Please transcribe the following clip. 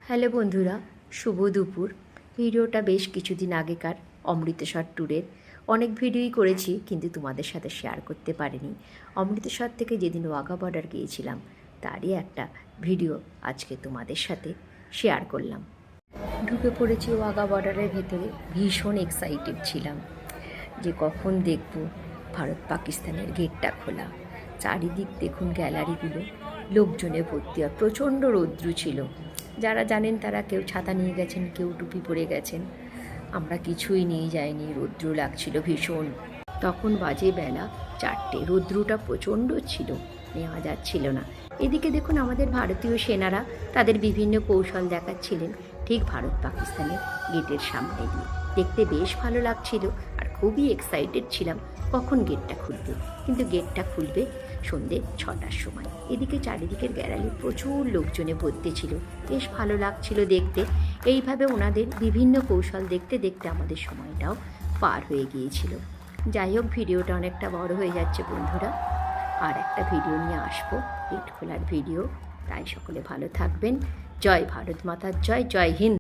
Hello বন্ধুরা, শুভ দুপুর। ভিডিওটা বেশ কিছুদিন আগেকার অমৃতসর ট্যুরের। অনেক ভিডিওই করেছি কিন্তু তোমাদের সাথে শেয়ার করতে পারিনি। অমৃতসর থেকে যেদিন ওয়াঘা বর্ডার গিয়েছিলাম তারই একটা ভিডিও আজকে তোমাদের সাথে শেয়ার করলাম। ঢুকে পড়েছি ওয়াঘা বর্ডারের ভেতরে। ভীষণ এক্সাইটেড ছিলাম যে কখন দেখব ভারত পাকিস্তানের গেটটা খোলা। চারিদিক দেখুন গ্যালারিগুলো লোকজনে ভর্তি। আর প্রচণ্ড রৌদ্র ছিল। যারা জানেন তারা কেউ ছাতা নিয়ে গেছেন, কেউ টুপি পরে গেছেন। আমরা কিছুই নিয়ে যাইনি, রৌদ্র লাগছিল ভীষণ। তখন বাজে বেলা 4টে, রৌদ্রটা প্রচণ্ড ছিল, নেওয়া যাচ্ছিল না। এদিকে দেখুন আমাদের ভারতীয় সেনারা তাদের বিভিন্ন কৌশল দেখাচ্ছিলেন ঠিক ভারত পাকিস্তানের গেটের সামনে দিয়ে। দেখতে বেশ ভালো লাগছিল আর খুবই এক্সাইটেড ছিলাম কখন গেটটা খুলবে। কিন্তু গেটটা খুলবে সন্ধ্যে 6টার সময়। এদিকে চারিদিকের গ্যালারি প্রচুর লোকজনে ভর্তি ছিল, বেশ ভালো লাগছিল দেখতে। এইভাবে ওনাদের বিভিন্ন কৌশল দেখতে দেখতে আমাদের সময়টাও পার হয়ে গিয়েছিল। যাই হোক, ভিডিওটা অনেকটা বড় হয়ে যাচ্ছে বন্ধুরা। আর একটা ভিডিও নিয়ে আসবো, গেট খোলার ভিডিও। তাই সকলে ভালো থাকবেন। জয় ভারত মাতার জয়, জয় হিন্দ।